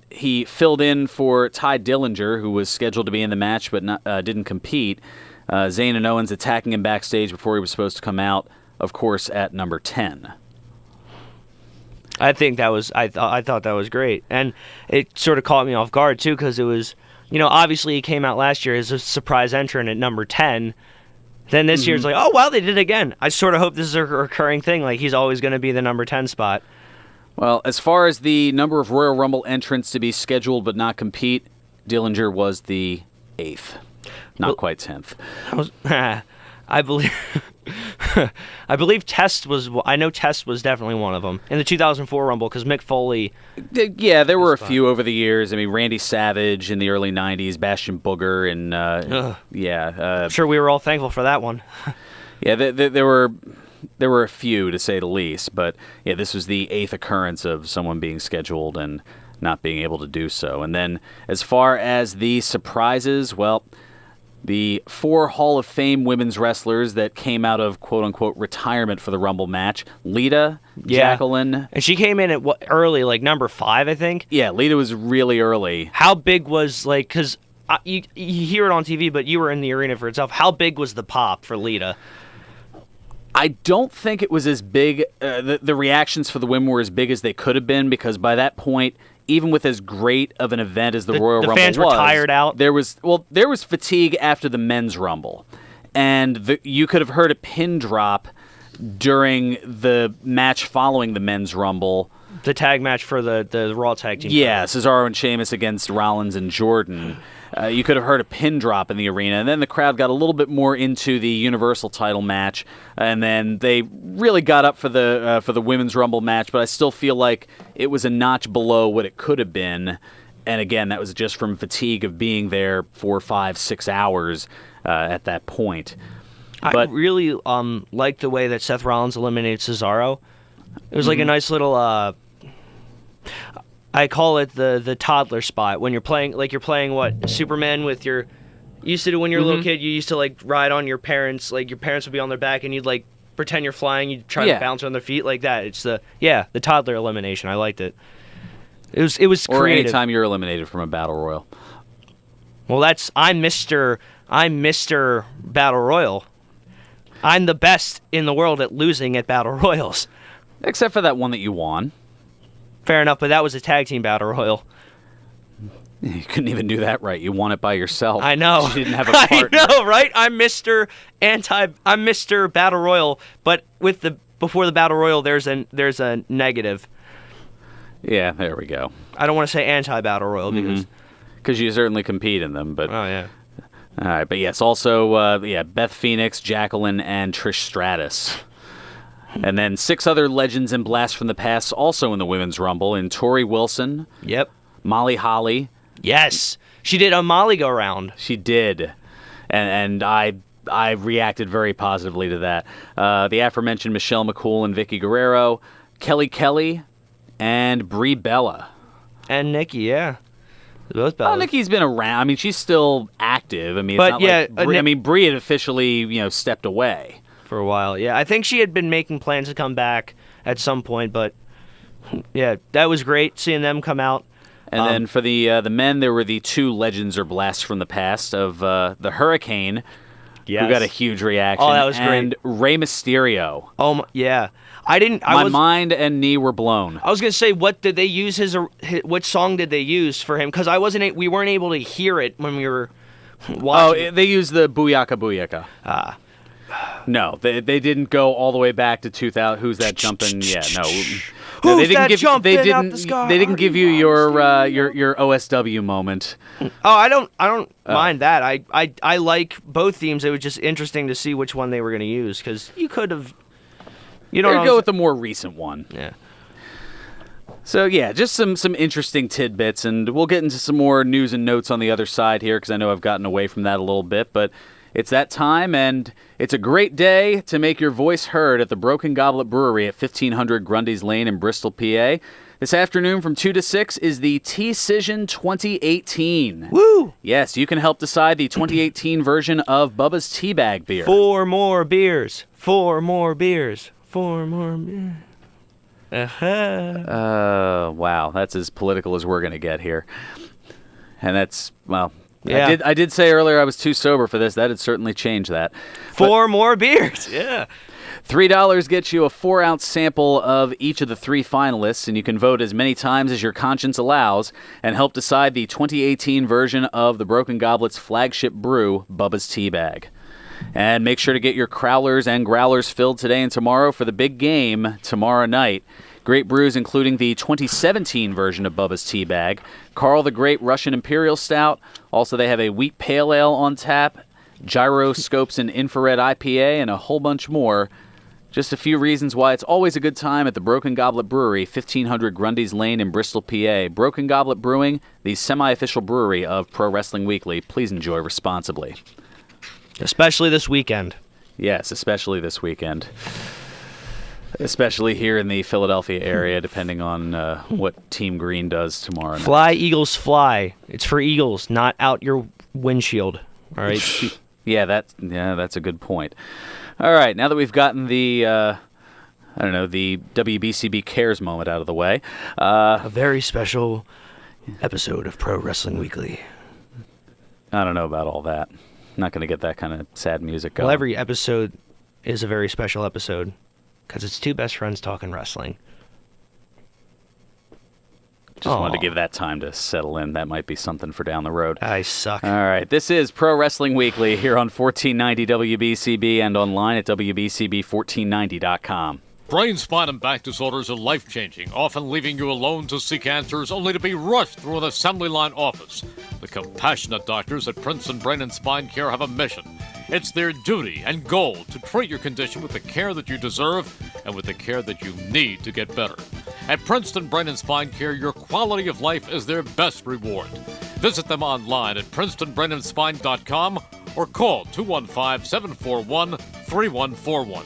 he filled in for Ty Dillinger, who was scheduled to be in the match but didn't compete. Zayn and Owens attacking him backstage before he was supposed to come out, of course, at number 10. I think that was I thought that was great, and it sort of caught me off guard too, because it was, obviously he came out last year as a surprise entrant at number 10. Then this year it's like, oh wow, they did it again. I sort of hope this is a recurring thing, like he's always going to be the number 10 spot. Well, as far as the number of Royal Rumble entrants to be scheduled but not compete, Dillinger was the 8th, not quite 10th. I believe Test was. I know Test was definitely one of them in the 2004 Rumble, because Mick Foley. Yeah, there were a few over the years. I mean, Randy Savage in the early '90s, Bastion Booger, and I'm sure we were all thankful for that one. Yeah, there were a few, to say the least, but yeah, this was the 8th occurrence of someone being scheduled and not being able to do so. And then, as far as the surprises, well, the 4 Hall of Fame women's wrestlers that came out of quote-unquote retirement for the Rumble match: Lita, Jacqueline. And she came in at early, like number 5, I think? Yeah, Lita was really early. How big was, like, because you hear it on TV, but you were in the arena for itself. How big was the pop for Lita? I don't think it was as big. The reactions for the women were as big as they could have been, because by that point, even with as great of an event as the Royal Rumble was, the fans were tired out. There was fatigue after the men's Rumble, and you could have heard a pin drop during the match following the men's Rumble. The tag match for the Raw Tag Team. Yeah, Cesaro and Sheamus against Rollins and Jordan. You could have heard a pin drop in the arena, and then the crowd got a little bit more into the Universal title match, and then they really got up for the Women's Rumble match, but I still feel like it was a notch below what it could have been, and again, that was just from fatigue of being there 4, 5, 6 hours at that point. But I really like the way that Seth Rollins eliminated Cesaro. It was like a nice little... I call it the toddler spot, when you're playing what, Superman with your... You used to do when you're a little kid, you used to like ride on your parents, like your parents would be on their back and you'd like pretend you're flying, you'd try to bounce on their feet like that. It's the toddler elimination. I liked it. It was Or creative. anytime you're eliminated from a battle royal. Well, I'm Mr. Battle Royal. I'm the best in the world at losing at battle royals. Except for that one that you won. Fair enough, but that was a tag team battle royal. You couldn't even do that right. You won it by yourself. I know. You didn't have a partner. I know, right? I'm Mr. Battle Royal, but before the battle royal there's a negative. Yeah, there we go. I don't want to say anti-battle royal because you certainly compete in them, but oh yeah. All right, but yes, also Beth Phoenix, Jacqueline, and Trish Stratus. And then 6 other legends and blasts from the past also in the Women's Rumble, in Tori Wilson. Yep. Molly Holly. Yes. She did a Molly go-round. She did. And I reacted very positively to that. The aforementioned Michelle McCool and Vicky Guerrero, Kelly, and Brie Bella. And Nikki, yeah. Both Bellas. Oh, Nikki's been around. I mean, she's still active. I mean, But, it's not yeah, like Brie had officially, stepped away. For a while, yeah. I think she had been making plans to come back at some point, but yeah, that was great seeing them come out. And then for the men, there were the 2 legends or blasts from the past of the Hurricane, who got a huge reaction. Oh, that was great. And Rey Mysterio. Oh, yeah. My mind and knee were blown. I was gonna say, what did they use what song did they use for him? Because we weren't able to hear it when we were watching. Oh, they used the Booyaka Booyaka. No, they didn't go all the way back to 2000. Who's that jumping? Yeah, no. Who's they didn't that give jumping they out didn't the sky? they didn't give you your OSW moment. Oh, I don't mind that. I like both themes. It was just interesting to see which one they were gonna use because you could have. You don't go with the more recent one. Yeah. So yeah, just some interesting tidbits, and we'll get into some more news and notes on the other side here because I know I've gotten away from that a little bit, but it's that time, and it's a great day to make your voice heard at the Broken Goblet Brewery at 1500 Grundy's Lane in Bristol, PA. This afternoon from 2 to 6 is the T-Cision 2018. Woo! Yes, you can help decide the 2018 version of Bubba's Teabag beer. 4 more beers. 4 more beers. 4 more beers. Wow, that's as political as we're going to get here. And that's, well, yeah. I did say earlier I was too sober for this. That had certainly changed that. 4 more beers. Yeah. $3 gets you a 4-ounce sample of each of the 3 finalists, and you can vote as many times as your conscience allows and help decide the 2018 version of the Broken Goblet's flagship brew, Bubba's Teabag. And make sure to get your crowlers and growlers filled today and tomorrow for the big game tomorrow night. Great brews including the 2017 version of Bubba's Teabag, Carl the Great Russian Imperial Stout. Also, they have a wheat pale ale on tap, Gyroscopes and Infrared IPA, and a whole bunch more. Just a few reasons why it's always a good time at the Broken Goblet Brewery, 1500 Grundy's Lane in Bristol, PA. Broken Goblet Brewing, the semi-official brewery of Pro Wrestling Weekly. Please enjoy responsibly. Especially this weekend. Yes, especially this weekend. Especially here in the Philadelphia area, depending on what Team Green does tomorrow night. Fly, Eagles, fly. It's for Eagles, not out your windshield. All right? Yeah, that's a good point. All right, now that we've gotten the, the WBCB Cares moment out of the way. A very special episode of Pro Wrestling Weekly. I don't know about all that. Not going to get that kind of sad music going. Well, every episode is a very special episode because it's 2 best friends talking wrestling. Just wanted to give that time to settle in. That might be something for down the road. I suck. All right, this is Pro Wrestling Weekly here on 1490 WBCB and online at WBCB1490.com. Brain, spine, and back disorders are life-changing, often leaving you alone to seek answers only to be rushed through an assembly line office. The compassionate doctors at Princeton Brain and Spine Care have a mission. It's their duty and goal to treat your condition with the care that you deserve and with the care that you need to get better. At Princeton Brain and Spine Care, your quality of life is their best reward. Visit them online at PrincetonBrainandSpine.com or call 215-741-3141.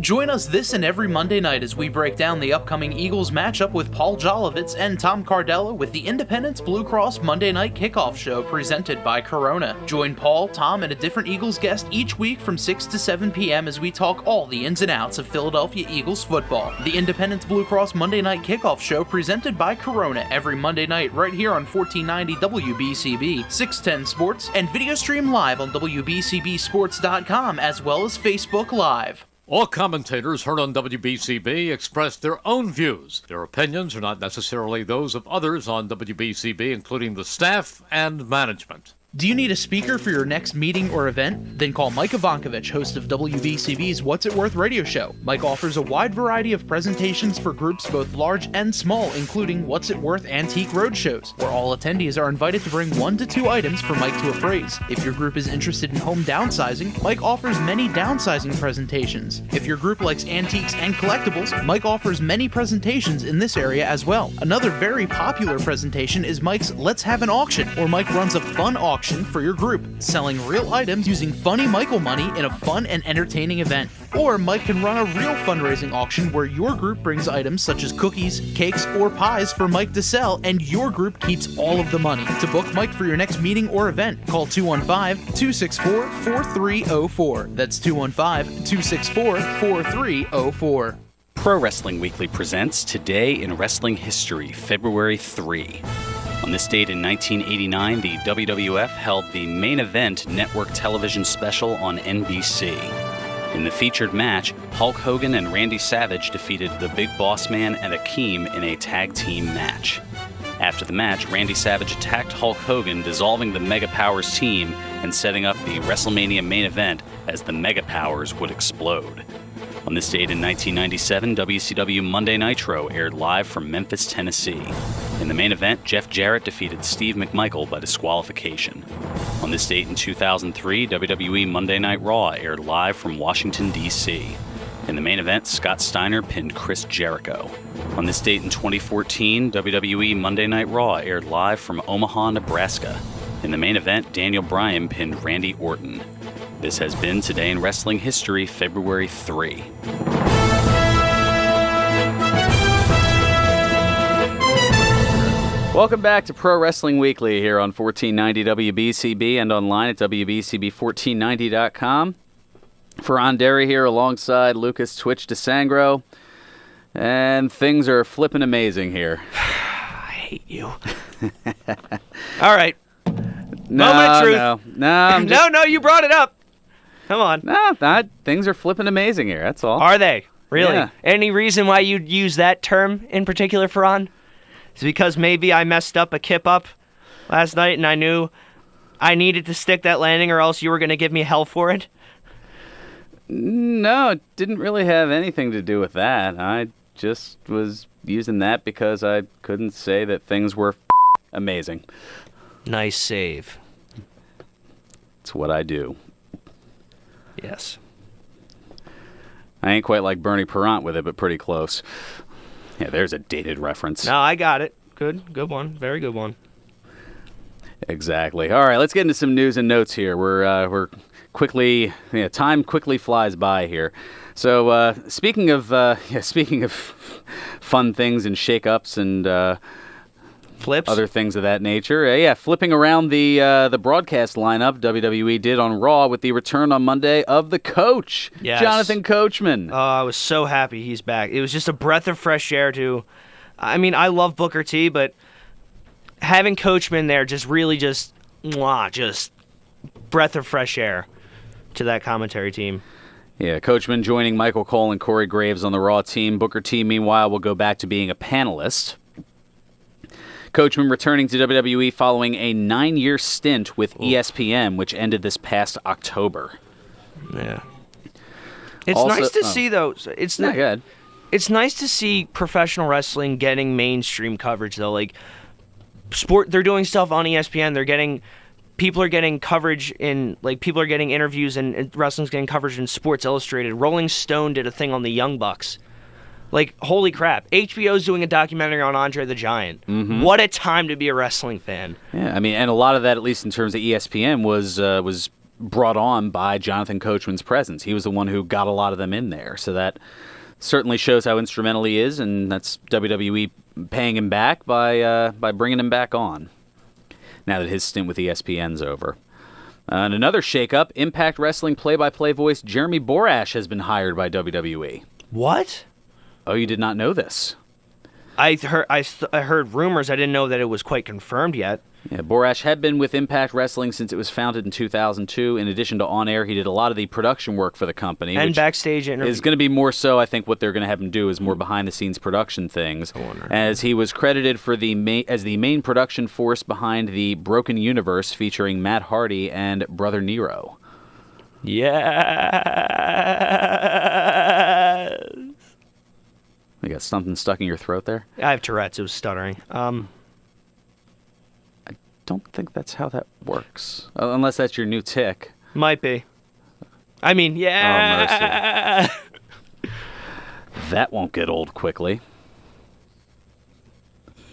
Join us this and every Monday night as we break down the upcoming Eagles matchup with Paul Jolovitz and Tom Cardella with the Independence Blue Cross Monday Night Kickoff Show presented by Corona. Join Paul, Tom, and a different Eagles guest each week from 6 to 7 p.m. as we talk all the ins and outs of Philadelphia Eagles football. The Independence Blue Cross Monday Night Kickoff Show presented by Corona every Monday night right here on 1490 WBCB, 610 Sports, and video stream live on WBCBSports.com as well as Facebook Live. All commentators heard on WBCB express their own views. Their opinions are not necessarily those of others on WBCB, including the staff and management. Do you need a speaker for your next meeting or event? Then call Mike Ivankovich, host of WBCB's What's It Worth radio show. Mike offers a wide variety of presentations for groups both large and small, including What's It Worth Antique Roadshows, where all attendees are invited to bring 1 to 2 items for Mike to appraise. If your group is interested in home downsizing, Mike offers many downsizing presentations. If your group likes antiques and collectibles, Mike offers many presentations in this area as well. Another very popular presentation is Mike's Let's Have an Auction, where Mike runs a fun auction for your group, selling real items using funny Michael money in a fun and entertaining event. Or Mike can run a real fundraising auction where your group brings items such as cookies, cakes, or pies for Mike to sell, and your group keeps all of the money. To book Mike for your next meeting or event, call 215-264-4304. That's 215-264-4304. Pro Wrestling Weekly presents Today in Wrestling History, February 3. On this date in 1989, the WWF held the Main Event network television special on NBC. In the featured match, Hulk Hogan and Randy Savage defeated the Big Boss Man and Akeem in a tag team match. After the match, Randy Savage attacked Hulk Hogan, dissolving the Mega Powers team and setting up the WrestleMania main event as the Mega Powers would explode. On this date in 1997, WCW Monday Nitro aired live from Memphis, Tennessee. In the main event, Jeff Jarrett defeated Steve McMichael by disqualification. On this date in 2003, WWE Monday Night Raw aired live from Washington, D.C. In the main event, Scott Steiner pinned Chris Jericho. On this date in 2014, WWE Monday Night Raw aired live from Omaha, Nebraska. In the main event, Daniel Bryan pinned Randy Orton. This has been Today in Wrestling History, February 3. Welcome back to Pro Wrestling Weekly here on 1490 WBCB and online at WBCB1490.com. Fearon Derry here alongside Lucas Twitch DeSangro. And things are flipping amazing here. I hate you. All right. Moment truth. No, you brought it up. Come on. No, things are flipping amazing here. That's all. Are they? Really? Yeah. Any reason why you'd use that term in particular, Fearon? Is it because maybe I messed up a kip up last night and I knew I needed to stick that landing or else you were going to give me hell for it? No, it didn't really have anything to do with that. I just was using that because I couldn't say that things were amazing. Nice save. It's what I do. Yes. I ain't quite like Bernie Perrant with it, but pretty close. Yeah, there's a dated reference. No, I got it. Good one. Very good one. Exactly. All right, let's get into some news and notes here. We're quickly, time quickly flies by here. So speaking of fun things and shake-ups and flips, other things of that nature. Flipping around the broadcast lineup WWE did on Raw with the return on Monday of the coach, yes. Jonathan Coachman. Oh, I was so happy he's back. It was just a breath of fresh air too. I mean, I love Booker T, but having Coachman there just breath of fresh air to that commentary team. Yeah, Coachman joining Michael Cole and Corey Graves on the Raw team. Booker T, meanwhile, will go back to being a panelist. Coachman returning to WWE following a 9-year stint with ESPN, which ended this past October. Yeah. It's nice to see, though. It's not good. It's nice to see professional wrestling getting mainstream coverage, though. Like, they're doing stuff on ESPN. People are getting coverage people are getting interviews, and wrestling's getting coverage in Sports Illustrated. Rolling Stone did a thing on the Young Bucks. Like, holy crap. HBO's doing a documentary on Andre the Giant. Mm-hmm. What a time to be a wrestling fan. Yeah, I mean, and a lot of that, at least in terms of ESPN, was brought on by Jonathan Coachman's presence. He was the one who got a lot of them in there. So that certainly shows how instrumental he is, and that's WWE paying him back by bringing him back on now that his stint with ESPN's over. And another shakeup, Impact Wrestling play-by-play voice Jeremy Borash has been hired by WWE. What? Oh, you did not know this? I heard rumors. I didn't know that it was quite confirmed yet. Yeah, Borash had been with Impact Wrestling since it was founded in 2002. In addition to on-air, he did a lot of the production work for the company. And which backstage interviews. is going to be more so, I think, what they're going to have him do is more behind-the-scenes production things. As he was credited for as the main production force behind the Broken Universe featuring Matt Hardy and Brother Nero. Yes. You got something stuck in your throat there? I have Tourette's. It was stuttering. Don't think that's how that works. Unless that's your new tick. Might be. I mean, yeah. Oh, mercy. That won't get old quickly.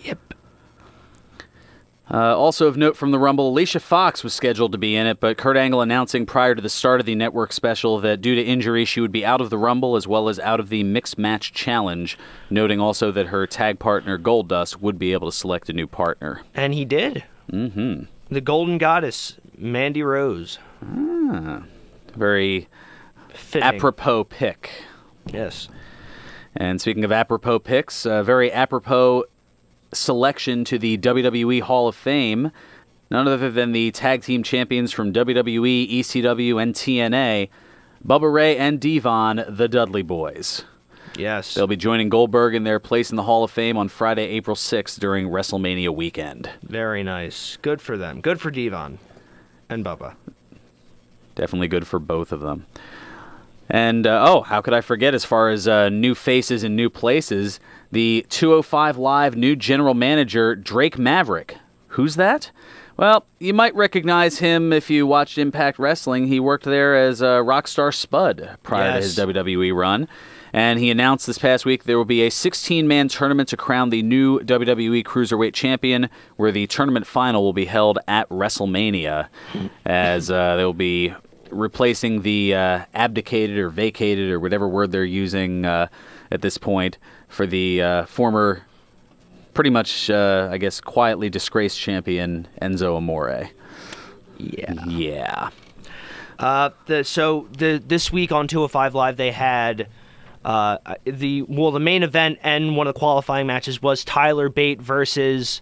Yep. Also of note from the Rumble, Alicia Fox was scheduled to be in it, but Kurt Angle announcing prior to the start of the network special that due to injury she would be out of the Rumble as well as out of the Mixed Match Challenge, noting also that her tag partner Goldust would be able to select a new partner. And he did. Mm-hmm. The Golden Goddess, Mandy Rose. Very fitting. Apropos pick. Yes. And speaking of apropos picks, a very apropos selection to the WWE Hall of Fame, none other than the tag team champions from WWE, ECW, and TNA, Bubba Ray and Devon, the Dudley Boys. Yes. They'll be joining Goldberg in their place in the Hall of Fame on Friday, April 6th during WrestleMania weekend. Very nice. Good for them. Good for Devon and Bubba. Definitely good for both of them. And, how could I forget, as far as new faces and new places, the 205 Live new general manager, Drake Maverick. Who's that? Well, you might recognize him if you watched Impact Wrestling. He worked there as Rockstar Spud prior to his WWE run. And he announced this past week there will be a 16-man tournament to crown the new WWE Cruiserweight Champion, where the tournament final will be held at WrestleMania, as they'll be replacing the abdicated or vacated or whatever word they're using at this point for the former, pretty much, I guess, quietly disgraced champion Enzo Amore. Yeah. This week on 205 Live they had the main event and one of the qualifying matches was Tyler Bate versus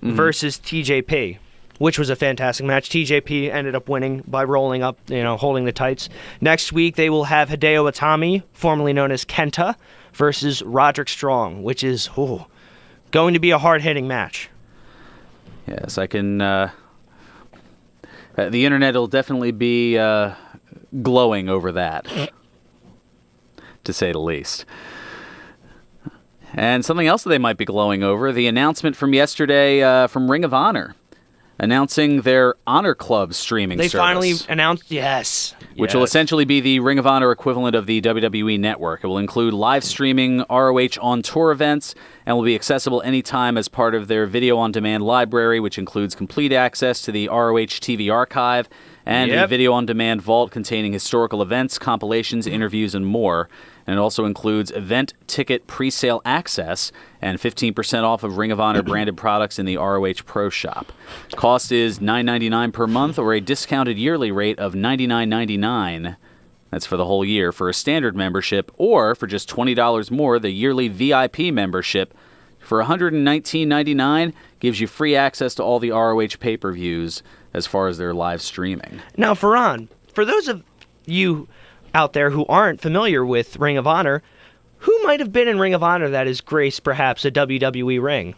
TJP, which was a fantastic match. TJP ended up winning by rolling up, holding the tights. Next week they will have Hideo Itami, formerly known as Kenta, versus Roderick Strong, which is going to be a hard-hitting match. Yes, I can. The internet will definitely be glowing over that, to say the least. And something else that they might be glowing over, the announcement from yesterday from Ring of Honor, announcing their Honor Club streaming service. They finally announced, yes. Which will essentially be the Ring of Honor equivalent of the WWE Network. It will include live streaming ROH on-tour events and will be accessible anytime as part of their video-on-demand library, which includes complete access to the ROH TV archive and a video-on-demand vault containing historical events, compilations, interviews, and more. And it also includes event ticket pre-sale access and 15% off of Ring of Honor branded products in the ROH Pro Shop. Cost is $9.99 per month or a discounted yearly rate of $99.99. That's for the whole year for a standard membership, or for just $20 more, the yearly VIP membership for $119.99 gives you free access to all the ROH pay-per-views as far as their live streaming. Now, Fearon, for those of you out there who aren't familiar with Ring of Honor, who might have been in Ring of Honor that has graced perhaps a WWE ring?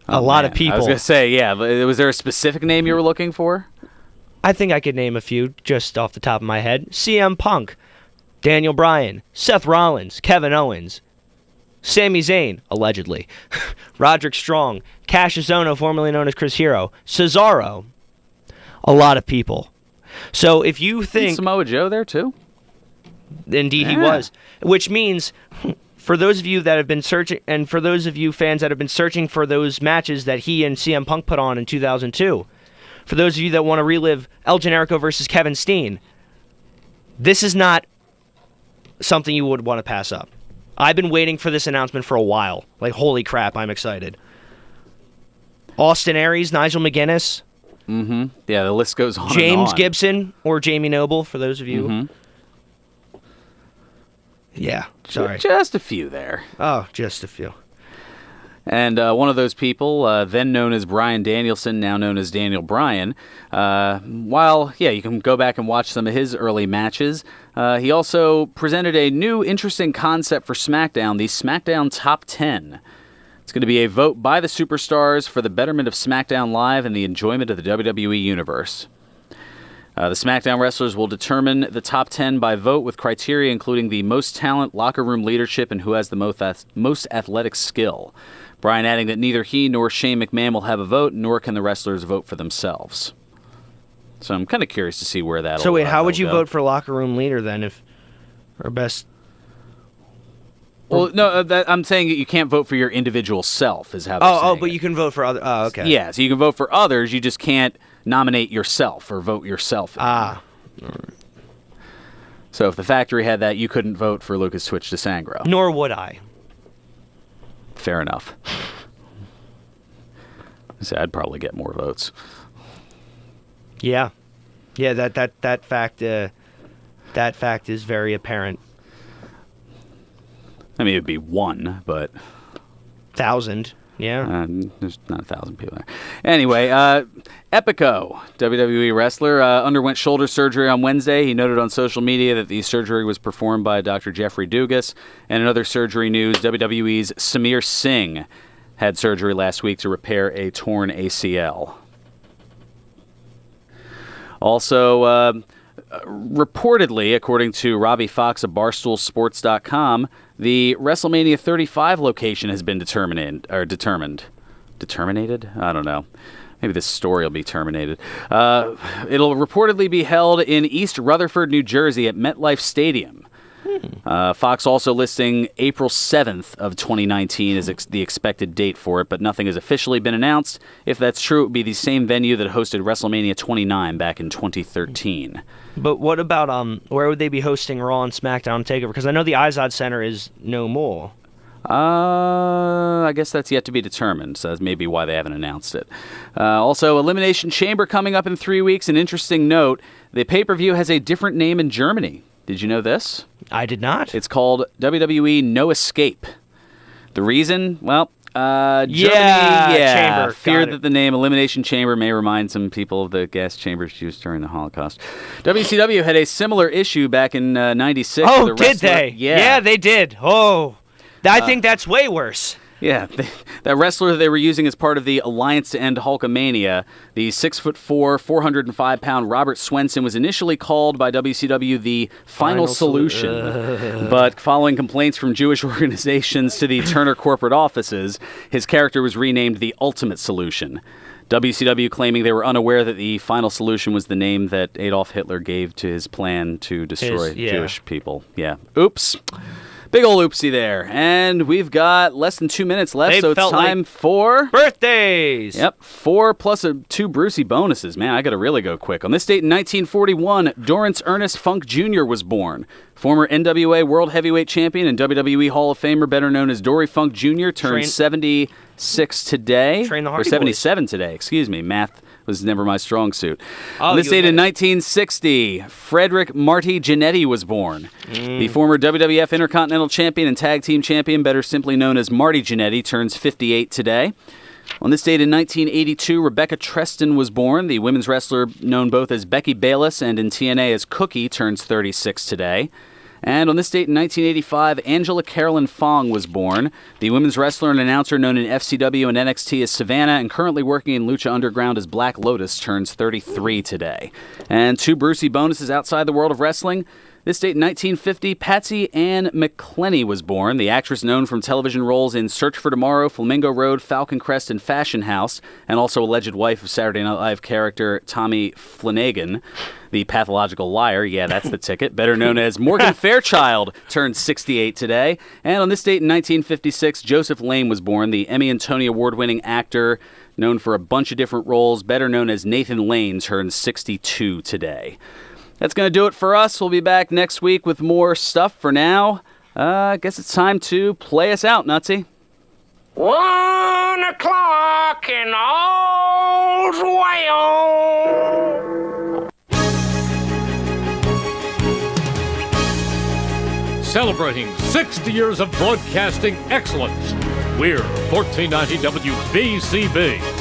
A lot of people. I was going to say, yeah. Was there a specific name you were looking for? I think I could name a few just off the top of my head. CM Punk, Daniel Bryan, Seth Rollins, Kevin Owens, Sami Zayn, allegedly, Roderick Strong, Cassius Ohno, formerly known as Chris Hero, Cesaro. A lot of people. So if you think... Samoa Joe there too? Indeed he was. Which means, for those of you that have been searching, and for those of you fans that have been searching for those matches that he and CM Punk put on in 2002, for those of you that want to relive El Generico versus Kevin Steen, this is not something you would want to pass up. I've been waiting for this announcement for a while. Like, holy crap, I'm excited. Austin Aries, Nigel McGuinness. Mm-hmm. Yeah, the list goes on James and on. Gibson or Jamie Noble, for those of you. Mm-hmm. Yeah, sorry. Just a few there. Oh, just a few. And one of those people, then known as Bryan Danielson, now known as Daniel Bryan, while, you can go back and watch some of his early matches, he also presented a new interesting concept for SmackDown, the SmackDown Top 10. It's going to be a vote by the superstars for the betterment of SmackDown Live and the enjoyment of the WWE Universe. The SmackDown wrestlers will determine the top 10 by vote with criteria including the most talent, locker room leadership, and who has the most athletic skill. Bryan adding that neither he nor Shane McMahon will have a vote, nor can the wrestlers vote for themselves. So I'm kind of curious to see where that'll go. So wait, how would you vote for locker room leader then, or best? Well, no, I'm saying that you can't vote for your individual self, is how they're saying but it. you can vote for other. Oh, okay. Yeah, so you can vote for others, you just can't nominate yourself or vote yourself in. Ah. So if the factory had that, you couldn't vote for Lucas Twitch DeSangro. Nor would I. Fair enough. So I'd probably get more votes. Yeah. Yeah, that fact is very apparent. I mean, it would be one, but 1,000. Yeah. There's not 1,000 people there. Anyway, Epico, WWE wrestler, underwent shoulder surgery on Wednesday. He noted on social media that the surgery was performed by Dr. Jeffrey Dugas. And in other surgery news, WWE's Samir Singh had surgery last week to repair a torn ACL. Also, reportedly, according to Robbie Fox of BarstoolSports.com, the WrestleMania 35 location has been determined. Determinated? I don't know. Maybe this story will be terminated. It'll reportedly be held in East Rutherford, New Jersey at MetLife Stadium. Fox also listing April 7th of 2019 as the expected date for it, but nothing has officially been announced. If that's true, it would be the same venue that hosted WrestleMania 29 back in 2013. But what about where would they be hosting Raw and SmackDown TakeOver? Because I know the Izod Center is no more. I guess that's yet to be determined, so that's maybe why they haven't announced it. Also, Elimination Chamber coming up in 3 weeks. An interesting note, the pay-per-view has a different name in Germany. Did you know this? I did not. It's called WWE No Escape. The reason? Well, Germany, Chamber. feared that the name Elimination Chamber may remind some people of the gas chambers used during the Holocaust. WCW had a similar issue back in 96. Oh, did they? Yeah, they did. Oh, I think that's way worse. Yeah, that wrestler they were using as part of the Alliance to End Hulkamania, the 6'4", 405-pound Robert Swenson, was initially called by WCW the Final Solution. But following complaints from Jewish organizations to the Turner corporate offices, his character was renamed the Ultimate Solution. WCW claiming they were unaware that the Final Solution was the name that Adolf Hitler gave to his plan to destroy Jewish people. Yeah. Oops. Big ol' oopsie there. And we've got less than 2 minutes left, so it's time for birthdays. Yep, 4 plus 2 Brucey bonuses. Man, I got to really go quick. On this date in 1941, Dorrance Ernest Funk Jr. was born. Former NWA World Heavyweight Champion and WWE Hall of Famer, better known as Dory Funk Jr., turned 76 today. Or 77 today, excuse me. Math was never my strong suit. On this date in 1960, Frederick Marty Jannetty was born. The former WWF Intercontinental Champion and Tag Team Champion, better simply known as Marty Jannetty, turns 58 today. On this date in 1982, Rebecca Treston was born. The women's wrestler known both as Becky Bayless and in TNA as Cookie turns 36 today. And on this date in 1985, Angela Carolyn Fong was born. The women's wrestler and announcer known in FCW and NXT as Savannah and currently working in Lucha Underground as Black Lotus turns 33 today. And 2 Brucey bonuses outside the world of wrestling. This date in 1950, Patsy Ann McClenny was born, the actress known from television roles in Search for Tomorrow, Flamingo Road, Falcon Crest, and Fashion House, and also alleged wife of Saturday Night Live character Tommy Flanagan. The pathological liar, yeah, that's the ticket, better known as Morgan Fairchild, turned 68 today. And on this date in 1956, Joseph Lane was born, the Emmy and Tony Award-winning actor known for a bunch of different roles, better known as Nathan Lane, turned 62 today. That's going to do it for us. We'll be back next week with more stuff. For now, I guess it's time to play us out, Nutsy. 1 o'clock and all's well. Celebrating 60 years of broadcasting excellence, we're 1490 WBCB.